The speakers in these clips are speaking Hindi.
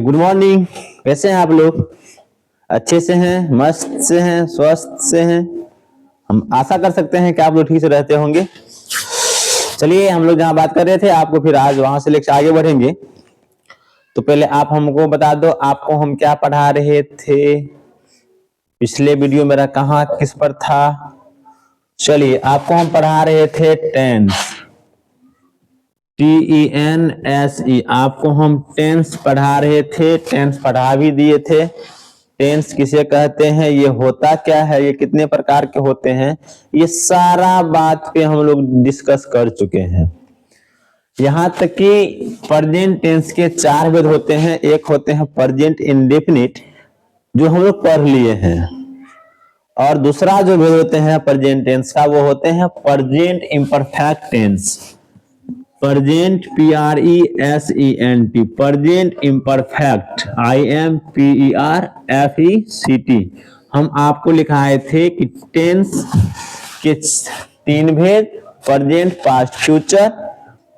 Good morning. कैसे हैं आप लोग? अच्छे से हैं, मस्त से हैं, स्वस्थ से हैं? हम आशा कर सकते हैं कि आप लोग ठीक से रहते होंगे। चलिए, हम लोग जहां बात कर रहे थे आपको फिर आज वहां से लेकर आगे बढ़ेंगे। तो पहले आप हमको बता दो, आपको हम क्या पढ़ा रहे थे? पिछले वीडियो मेरा कहाँ किस पर था? चलिए, आपको हम पढ़ा रहे थे टेंस, TENSE। आपको हम टेंस पढ़ा रहे थे, टेंस पढ़ा भी दिए थे। टेंस किसे कहते हैं, ये होता क्या है, ये कितने प्रकार के होते हैं, ये सारा बात पे हम लोग डिस्कस कर चुके हैं। यहाँ तक कि प्रेजेंट टेंस के 4 भेद होते हैं। एक होते हैं प्रेजेंट इंडेफिनिट, जो हम लोग पढ़ लिए हैं, और दूसरा जो भेद होते हैं प्रेजेंट टेंस का, वो होते हैं present imperfect tense. Present PRESENT, present imperfect IMPERFECT। हम आपको लिखाए थे कि टेंस के 3 भेद, प्रेजेंट, पास्ट, फ्यूचर।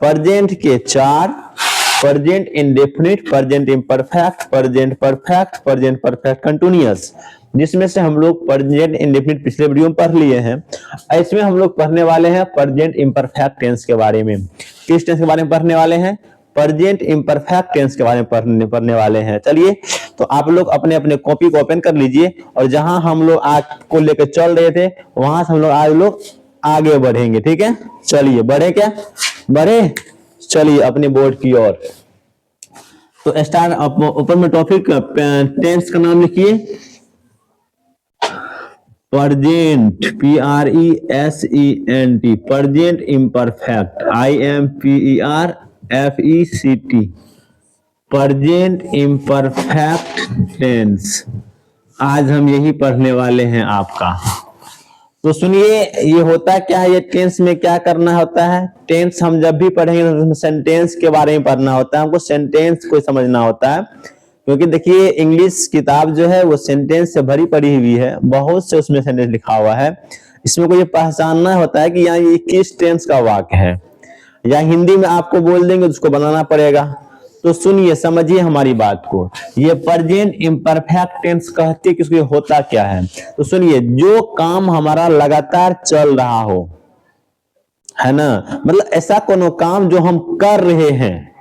प्रेजेंट के 4, present indefinite, present imperfect, present perfect, present perfect continuous, जिसमें से हम लोग प्रेजेंट इंडेफिनिट पिछले वीडियो में पढ़ लिए हैं। इसमें हम लोग पढ़ने वाले हैं प्रेजेंट इम्परफेक्ट टेंस के बारे में। किस टेंस के बारे में पढ़ने वाले हैं? प्रेजेंट इम्परफेक्ट टेंस के बारे में पढ़ने वाले हैं। चलिए, तो आप लोग अपने अपने कॉपी को ओपन कर लीजिए, और जहां हम लोग आपको लेकर चल रहे थे वहां से हम लोग आज लोग आगे बढ़ेंगे। ठीक है, चलिए बढ़े। क्या बढ़े? चलिए अपने बोर्ड की ओर। तो स्टार्ट, ऊपर में टॉपिक टेंस का नाम लिखिए, present PRESENT, present imperfect IMPERFECT, present imperfect tense. आज हम यही पढ़ने वाले हैं आपका। तो सुनिए, ये होता क्या है, ये टेंस में क्या करना होता है? टेंस हम जब भी पढ़ेंगे तो सेंटेंस के बारे में पढ़ना होता है, हमको सेंटेंस को समझना होता है। क्योंकि देखिए, इंग्लिश किताब जो है वो सेंटेंस से भरी पड़ी हुई है, बहुत से उसमें सेंटेंस लिखा हुआ है। इसमें को ये पहचानना होता है कि यहाँ ये किस टेंस का वाक्य है, या हिंदी में आपको बोल देंगे तो उसको बनाना पड़ेगा। तो सुनिए, समझिए हमारी बात को। ये प्रेजेंट इम्परफेक्ट टेंस कहते हैं किसको, होता क्या है? तो सुनिए, जो काम हमारा लगातार चल रहा हो, है ना, मतलब ऐसा कोनो काम जो हम कर रहे हैं,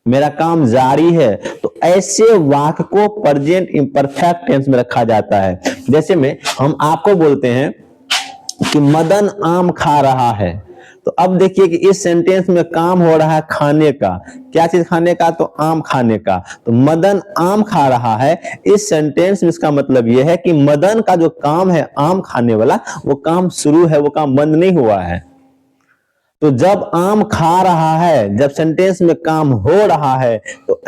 मेरा काम जारी है, तो ऐसे वाक्य को प्रेजेंट इम्परफेक्ट टेंस में रखा जाता है। जैसे में हम आपको बोलते हैं कि मदन आम खा रहा है, तो अब देखिए कि इस सेंटेंस में काम हो रहा है खाने का। क्या चीज खाने का? तो आम खाने का। तो मदन आम खा रहा है, इस सेंटेंस में इसका मतलब यह है कि मदन का जो काम है आम खाने वाला, वो काम शुरू है, वो काम बंद नहीं हुआ है। तो जब आम खा रहा है, जब सेंटेंस में काम हो रहा है, तो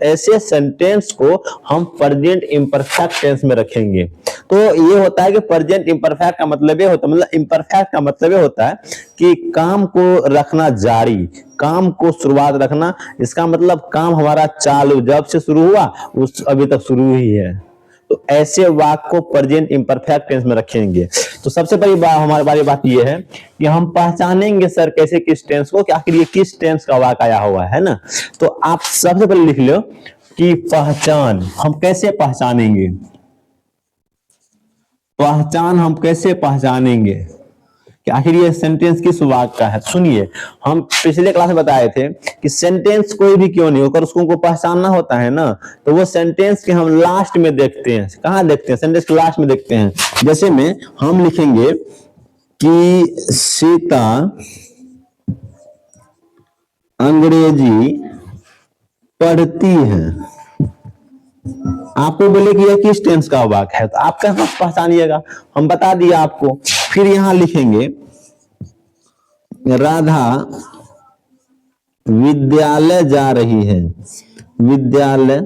ऐसे सेंटेंस को हम प्रेजेंट इम्परफेक्ट टेंस में रखेंगे। तो ये होता है कि प्रेजेंट इम्परफेक्ट का मतलब ये होता है, मतलब इम्परफेक्ट का मतलब ये होता है कि काम को रखना जारी, काम को शुरुआत रखना। इसका मतलब काम हमारा चालू, जब से शुरू हुआ उस अभी तक शुरू ही है। तो ऐसे वाक्य को प्रेजेंट इम्परफेक्ट टेंस में रखेंगे। तो सबसे बड़ी बात, हमारी बड़ी बात यह है कि हम पहचानेंगे सर कैसे किस टेंस को, कि आखिर ये किस टेंस का वाक्य आया हुआ है ना। तो आप सबसे पहले लिख लो कि पहचान हम कैसे पहचानेंगे। पहचान हम कैसे पहचानेंगे कि आखिर ये सेंटेंस किस वाक्य का है। सुनिए, हम पिछले क्लास में बताए थे कि सेंटेंस कोई भी क्यों नहीं होकर उसको पहचानना होता है ना, तो वो सेंटेंस के हम लास्ट में देखते हैं। कहां देखते हैं? सेंटेंस के लास्ट में देखते हैं। जैसे में हम लिखेंगे कि सीता अंग्रेजी पढ़ती है, आपको बोले कि यह किस टेंस का वाक्य है, तो आप कैसे पहचानिएगा? हम बता दिया आपको। फिर यहां लिखेंगे राधा विद्यालय जा रही है, विद्यालय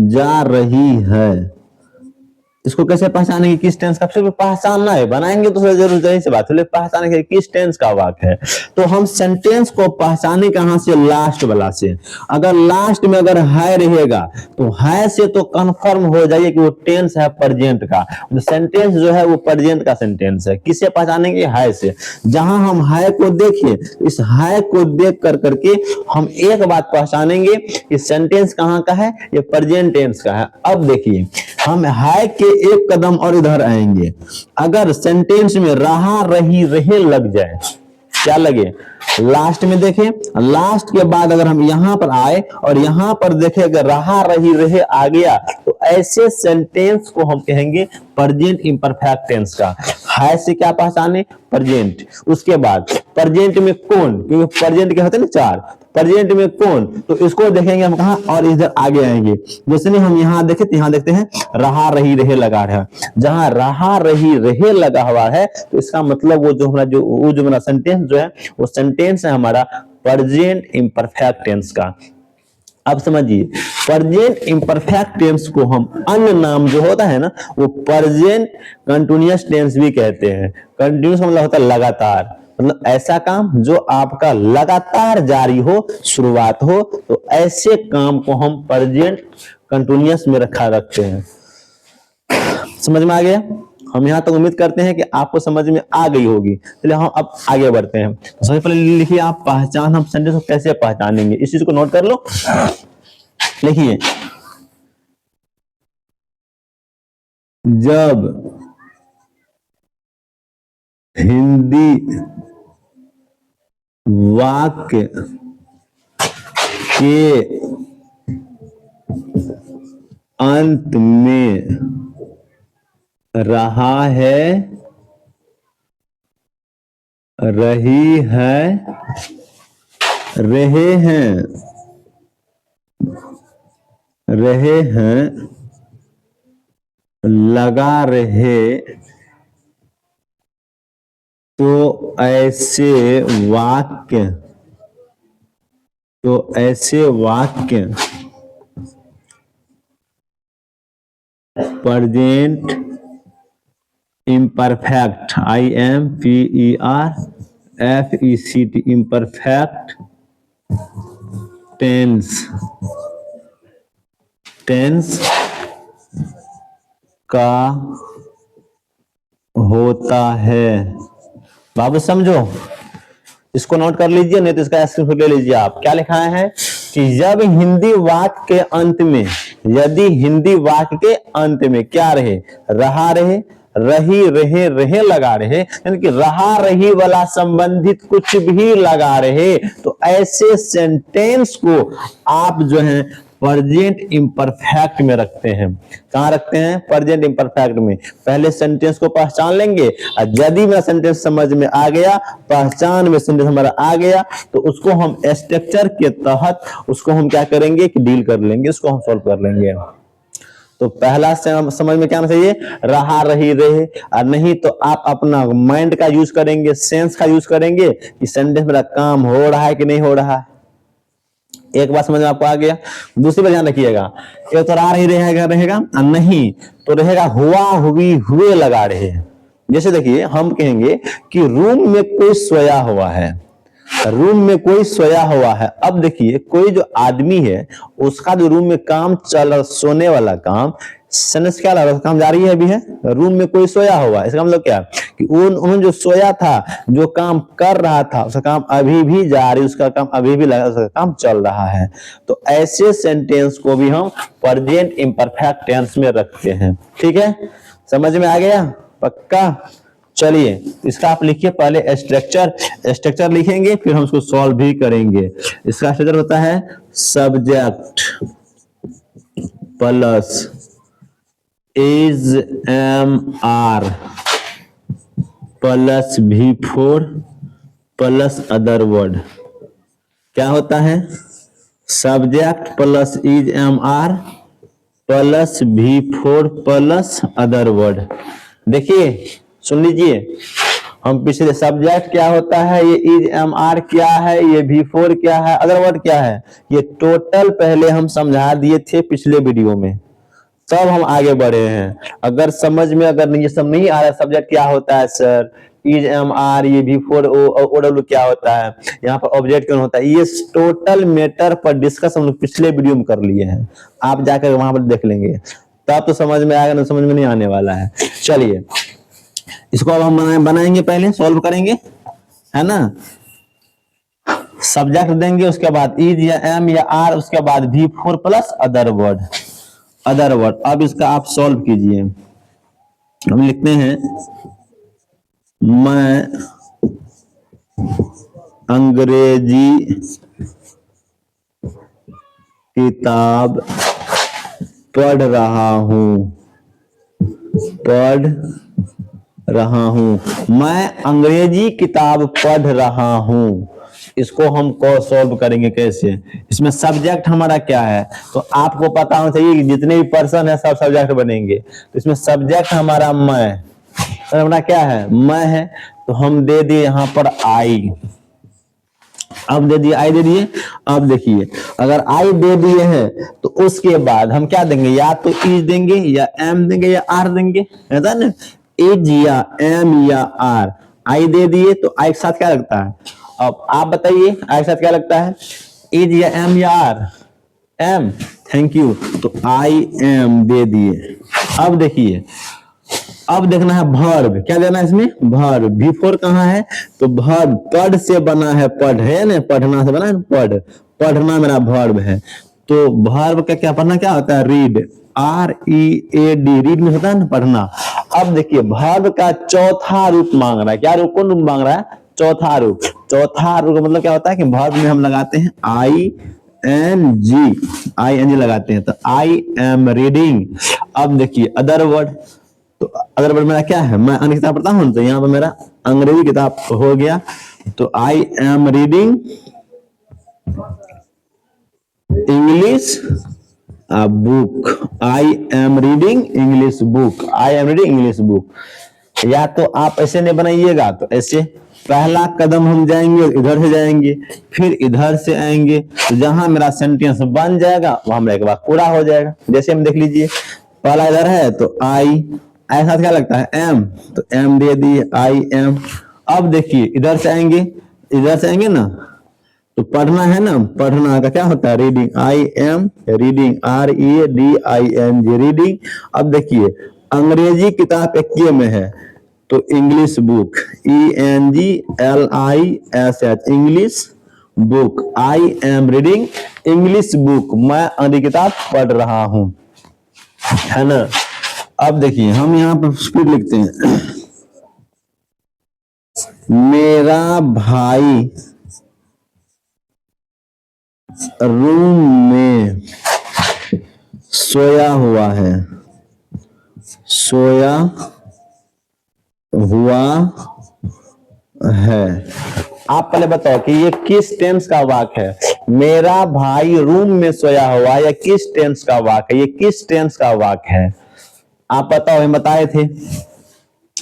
जा रही है, इसको कैसे पहचानेंगे किस टेंस का, फिर पहचानना है, बनाएंगे तो जरूर जरूर से बात है, पहचानेंगे किस टेंस का वाक्य है। तो हम सेंटेंस को पहचाने कहां से, लास्ट वाला से। अगर लास्ट में अगर है रहेगा तो है से तो कंफर्म हो जाइए कि वो टेंस है प्रेजेंट का, तो सेंटेंस जो है वो प्रेजेंट का सेंटेंस है। किससे पहचानेंगे, है से। जहां हम है को देखिए, इस है को देख कर करके हम एक बात पहचानेंगे कि सेंटेंस कहां का है, ये प्रेजेंट टेंस का है। अब देखिए हम है के एक कदम और इधर आएंगे, अगर सेंटेंस में रहा रही रहे लग जाए, क्या लगे, लास्ट में देखें, लास्ट के बाद अगर हम यहां पर आए और यहां पर देखें अगर रहा रही रहे आ गया, तो ऐसे सेंटेंस को हम कहेंगे प्रेजेंट इम्परफेक्ट टेंस का। है से क्या पहचाने, प्रेजेंट। उसके बाद प्रेजेंट में कौन, क्योंकि प्रेजेंट के होते हैं ना चार, प्रेजेंट में कौन, तो इसको देखेंगे हम कहां, और इधर आगे आएंगे। जैसे नहीं हम यहां देखे, यहां देखते हैं रहा रही रहे लगा है, जहां रहा रही रहे लगा हुआ है तो इसका मतलब वो जो हमारा सेंटेंस जो है वो सेंटेंस है हमारा प्रेजेंट इम्परफेक्ट टेंस का। अब समझिए प्रेजेंट इम्परफेक्ट टेंस को हम अन्य नाम जो होता है ना वो प्रेजेंट कंटिन्यूअस टेंस भी कहते हैं। कंटिन्यूअस मतलब होता है लगातार, मतलब ऐसा काम जो आपका लगातार जारी हो, शुरुआत हो, तो ऐसे काम को हम प्रेजेंट कंटिन्यूअस में रखते हैं। समझ में आ गया, हम यहां तक उम्मीद करते हैं कि आपको समझ में आ गई होगी। चलिए हम अब आगे बढ़ते हैं। सबसे पहले लिखिए आप पहचान, हम सेंटेंस को कैसे पहचानेंगे, इस चीज को नोट कर लो। लिखिए, जब हिंदी वाक्य के अंत में रहा है, रही है, रहे हैं, रहे हैं, लगा रहे, तो ऐसे वाक्य, present imperfect, IMPERFECT imperfect tense का होता है। बाबू समझो, इसको नोट कर लीजिए, नहीं तो इसका स्क्रीनशॉट ले लीजिए आप। क्या लिखा है कि जब हिंदी वाक्य के अंत में, यदि हिंदी वाक्य के अंत में क्या रहे, रहा रहे, रही रहे, रहे लगा रहे, यानी कि रहा रही वाला संबंधित कुछ भी लगा रहे, तो ऐसे सेंटेंस को आप जो है प्रेजेंट इम्परफेक्ट में रखते हैं। कहां रखते हैं, प्रेजेंट इम्परफेक्ट में। पहले सेंटेंस को पहचान लेंगे, और यदि मेरा सेंटेंस समझ में आ गया, पहचान में सेंटेंस हमारा आ गया, तो उसको हम स्ट्रक्चर के तहत उसको हम क्या करेंगे कि डील कर लेंगे, उसको हम सॉल्व कर लेंगे। तो पहला समझ में क्या आना चाहिए, रहा रही रहे, और नहीं तो आप अपना माइंड का यूज करेंगे, सेंस का यूज करेंगे कि सेंटेंस मेरा काम हो रहा है कि नहीं हो रहा है। एक बात समझ में आपको आ गया। दूसरी बात ध्यान रखिएगा, एक तो रहा रही रहेगा, नहीं तो रहेगा हुआ हुई हुए लगा रहे। जैसे देखिए हम कहेंगे कि रूम में कोई सोया हुआ है, रूम में कोई सोया हुआ है। अब देखिए कोई जो आदमी है उसका जो रूम में काम चल रहा, सोने वाला काम, सेंस क्या लग रहा है, काम जारी है, अभी है, रूम में कोई सोया हुआ है। इसका मतलब क्या कि उन्होंने जो सोया था, जो काम कर रहा था, उसका काम अभी भी जारी, उसका काम अभी भी लगा, उसका काम चल रहा है। तो ऐसे सेंटेंस को भी हम प्रेजेंट इम्परफेक्ट टेंस में रखते हैं। ठीक है, समझ में आ गया, पक्का। चलिए इसका आप लिखिए, पहले स्ट्रक्चर लिखेंगे, फिर हम उसको सॉल्व भी करेंगे। इसका स्ट्रक्चर होता है subject plus is M R plus V4 plus other word. क्या होता है, subject plus is M R plus V4 plus other word. देखिए सुन लीजिए, हम पिछले सब्जेक्ट क्या होता है, ये इज एम आर क्या है, ये V4 क्या है, अदर वर्ड क्या है, ये टोटल पहले हम समझा दिए थे पिछले वीडियो में। तब हम आगे बढ़े हैं। अगर समझ में अगर ये सब नहीं आ रहा सब्जेक्ट क्या होता है सर, इज एम आर, ये बिफोर ओ डब्ल्यू क्या होता है, यहाँ पर ऑब्जेक्ट कौन होता है, ये टोटल मैटर पर डिस्कस हम लोग पिछले वीडियो में कर लिए हैं। आप जाकर वहां पर देख लेंगे, तब तो समझ में आएगा, ना समझ में नहीं आने वाला है। चलिए इसको अब हम बनाएंगे, पहले सॉल्व करेंगे, है ना। सब्जेक्ट देंगे, उसके बाद इज या एम या आर, उसके बाद भी four plus other word, other word. अब इसका आप सॉल्व कीजिए। हम लिखते हैं मैं अंग्रेजी किताब पढ़ रहा हूं, पढ़ रहा हूं, मैं अंग्रेजी किताब पढ़ रहा हूं। इसको हम को सॉल्व करेंगे कैसे, इसमें सब्जेक्ट हमारा क्या है, तो आपको पता होना चाहिए कि जितने भी पर्सन है सब सब्जेक्ट बनेंगे। तो इसमें सब्जेक्ट हमारा मैं, तो हमारा क्या है, मैं है, तो हम दे दिए यहां पर आई। अब दे दिए आई, दे दिए। अब देखिए अगर आई दे दिए हैं तो उसके बाद हम क्या देंगे, या तो इज देंगे या एम देंगे या आर देंगे, है ना। इज या एम या आर, आई दे दिए तो आई के साथ क्या लगता है, अब आप बताइए आई के साथ क्या लगता है, इज या एम या आर, एम, थैंक यू। तो आई एम दे दिए। अब देखिए, अब देखना है वर्ब, क्या देना है इसमें, वर्ब। बिफोर कहाँ है, तो वर्ब पढ़ से बना है, पढ़ है ना, पढ़ना से बना है, पढ़, पढ़ना मेरा वर्ब है। तो वर्ब का क्या पढ़ना क्या होता है, read, R E A D, read में होता है ना पढ़ना। अब देखिए वर्ब का चौथा रूप मांग रहा है, क्या रूप, कौन रूप मांग रहा है, चौथा रूप। चौथा रूप का मतलब क्या होता है कि वर्ब में हम लगाते हैं आई एन जी, आई एन जी लगाते हैं, तो आई एम रीडिंग। अब देखिए अदर वर्ड, तो अदर वर्ड मेरा क्या है, मैं अंग्रेजी किताब पढ़ता हूं, तो यहाँ पर मेरा अंग्रेजी किताब हो गया। तो आई am reading English book, I am reading English book, I am reading English book. या तो आप ऐसे नहीं बनाइएगा, तो ऐसे पहला कदम हम जाएंगे, इधर से जाएंगे, फिर इधर से आएंगे, तो जहां मेरा सेंटेंस बन जाएगा वहां मेरा एक बार पूरा हो जाएगा। जैसे हम देख लीजिए, पहला इधर है तो आई, ऐसा क्या लगता है, एम, तो एम दे दिए, आई एम। अब देखिए इधर से आएंगे, इधर से आएंगे ना, तो पढ़ना है ना, पढ़ना का क्या होता है, reading, I am reading, R E D I N G, reading. अब देखिए अंग्रेजी किताब एक में है, तो English book, E N G L I S H, English book, I am reading English book, मैं अंग्रेजी किताब पढ़ रहा हूं, है ना। अब देखिए हम यहाँ पर स्पीड लिखते हैं, मेरा भाई रूम में सोया हुआ है, सोया हुआ है। आप पहले बताओ कि ये किस टेंस का वाक्य है, मेरा भाई रूम में सोया हुआ, या किस टेंस का वाक्य है, ये किस टेंस का वाक्य है, आप बताओ, हम बताए थे।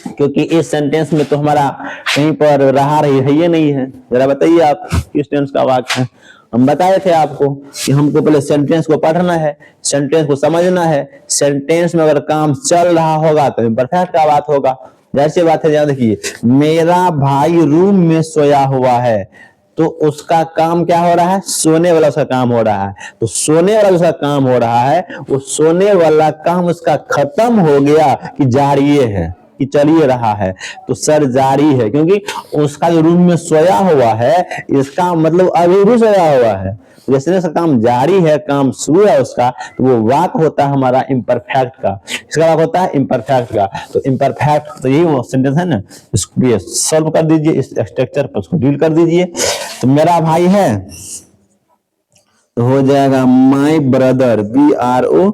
क्योंकि इस सेंटेंस में तो हमारा कहीं पर रहा रही है, ये नहीं है। जरा बताइए आप किस टेंस का वाक्य है। हम बताए थे आपको कि हमको पहले सेंटेंस को पढ़ना है, सेंटेंस को समझना है, सेंटेंस में अगर काम चल रहा होगा तो इम्परफेक्ट का बात होगा। जैसे बात है, यहाँ देखिए, मेरा भाई रूम में सोया हुआ है, तो उसका काम क्या हो रहा है, सोने वाला उसका काम हो रहा है। तो सोने वाला उसका काम हो रहा है, वो सोने वाला काम उसका खत्म हो गया कि जारी है, कि चलिए रहा है, तो सर जारी है, क्योंकि उसका जो रूम में सोया हुआ है, इसका मतलब अभी भी सोया हुआ है। जैसे उसका काम जारी है, काम शुरू है उसका, तो वो वाक होता है हमारा इम्परफेक्ट का, इसका वाक होता है इम्परफेक्ट का। तो इम्परफेक्ट, तो यही वो सेंटेंस है ना, इसको सॉल्व कर दीजिए, इस स्ट्रक्चर पर उसको डील कर दीजिए। तो मेरा भाई है, तो हो जाएगा my brother, B R O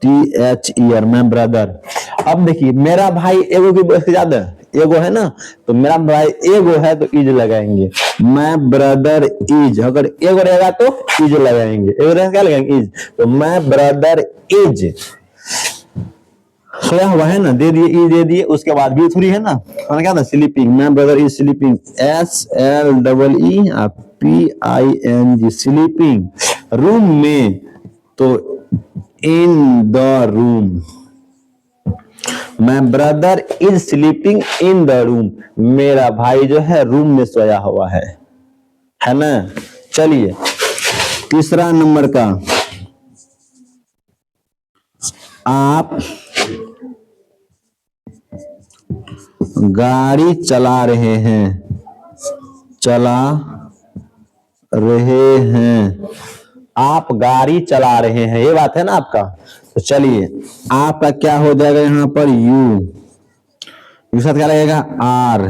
T H E R, my brother. अब देखिए मेरा भाई एगो की ज्यादा, एगो है ना, तो मेरा भाई एगो है तो इज लगाएंगे, माई ब्रदर इज, अगर एगो रहेगा तो इज लगाएंगे, एगो रहेगा क्या लगाएंगे, इज। तो माई ब्रदर इज सोया हुआ है ना, दे दिए, ई दे दिए, उसके बाद भी थोड़ी है ना, क्या था, sleeping, my brother is sleeping, S L double E P I N G, sleeping. Room में, तो in the room. My brother is sleeping in the room. मेरा भाई जो है रूम में सोया हुआ है ना। चलिए तीसरा नंबर का, आप गाड़ी चला रहे हैं, चला रहे हैं। आप गाड़ी चला रहे हैं, ये बात है ना आपका। तो चलिए आपका क्या हो जाएगा यहां पर, यू साथ क्या लगेगा, आर।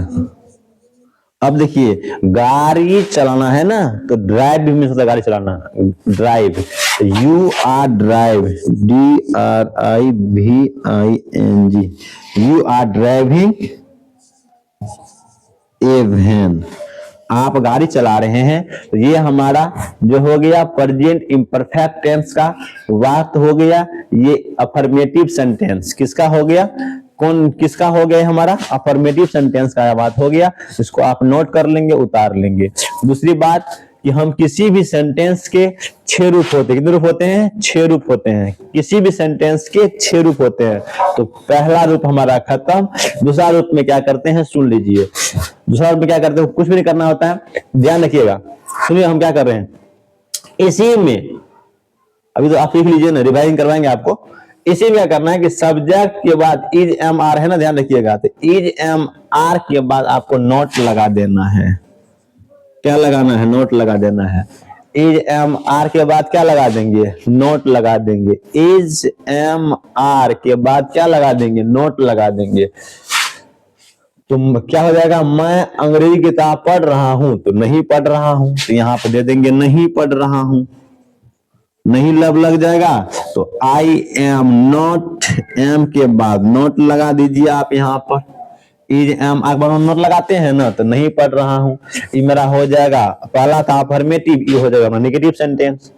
अब देखिए गाड़ी चलाना है ना, तो ड्राइव भी मिल सकता है, गाड़ी चलाना, drive. You are drive, DRIVING, you are driving a van. आप गाड़ी चला रहे हैं। तो ये हमारा जो हो गया प्रेजेंट इम्परफेक्ट टेंस का वाक्य हो गया। ये अफर्मेटिव सेंटेंस किसका हो गया, कौन किसका हो गया, हमारा अफर्मेटिव सेंटेंस का बात हो गया। इसको आप नोट कर लेंगे, उतार लेंगे। दूसरी बात कि हम किसी भी सेंटेंस के 6 रूप होते हैं। कितने रूप होते हैं, 6 रूप होते हैं। किसी भी सेंटेंस के 6 रूप होते हैं। तो पहला रूप हमारा खत्म। दूसरा रूप में क्या करते हैं, सुन लीजिए। दूसरा रूप में क्या करते हैं, कुछ भी नहीं करना होता है, ध्यान रखिएगा। सुनिए हम क्या कर रहे हैं इसी में, अभी तो आप लिख लीजिए ना, रिवाइजिंग करवाएंगे आपको। इसी में क्या करना है कि सब्जेक्ट के बाद इज एम आर है ना, ध्यान रखिएगा। तो इज एम आर के बाद आपको नोट लगा देना है। क्या लगाना है, नोट लगा देना है। इज एम आर के बाद क्या लगा देंगे, नोट लगा देंगे। इज एम आर के बाद क्या लगा देंगे, नोट लगा देंगे। तो क्या हो जाएगा, मैं अंग्रेजी किताब पढ़ रहा हूं, तो नहीं पढ़ रहा हूं, तो यहां पर दे देंगे नहीं पढ़ रहा हूं। नहीं लब लग जाएगा, तो आई एम नॉट, एम के बाद नोट लगा दीजिए आप यहाँ पर। इज एम आर के बाद नोट लगाते हैं ना, तो नहीं पढ़ रहा हूं। ये मेरा हो जाएगा, पहला था अफर्मेटिव, ये हो जाएगा नेगेटिव सेंटेंस।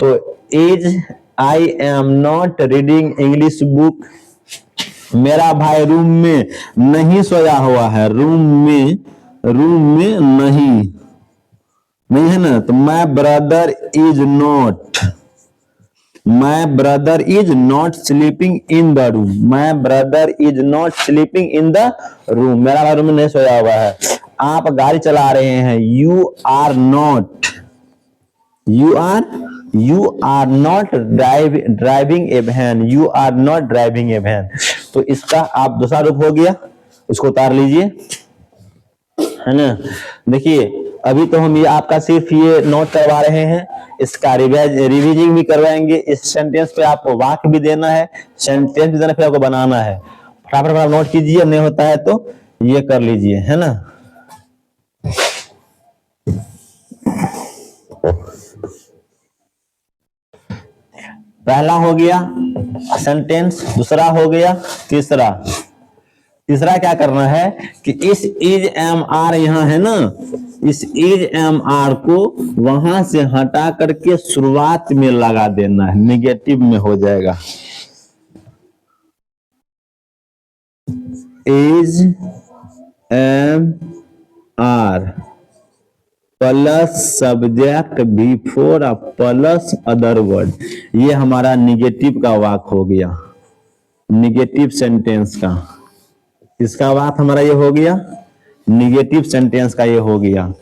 तो is I am not reading English book. मेरा भाई रूम में नहीं सोया हुआ है, रूम में नहीं है ना। तो my brother is not, my brother is not sleeping in the room. My brother is not sleeping in the room. मेरा भाई रूम में नहीं सोया हुआ है। आप गाड़ी चला रहे हैं, you are not driving a van. You are not driving a van. तो इसका आप दूसरा रूप हो गया, इसको उतार लीजिए, है ना। देखिए अभी तो हम ये आपका सिर्फ ये नोट करवा रहे हैं, इसका रिविजिंग भी करवाएंगे। इस सेंटेंस पे आपको वाक्य भी देना है, सेंटेंस भी देना, फिर आपको बनाना है। फटाफट नोट कीजिए, नहीं होता है तो ये कर लीजिए, है ना। पहला हो गया सेंटेंस, दूसरा हो गया तीसरा। तीसरा क्या करना है कि इस इज एम आर यहां है ना, इस इज एम आर को वहां से हटा करके शुरुआत में लगा देना है, निगेटिव में हो जाएगा। Is M R plus subject before plus other word, ये हमारा निगेटिव का वाक्य हो गया, निगेटिव सेंटेंस का। इसका बात हमारा ये हो गया, निगेटिव सेंटेंस का ये हो गया।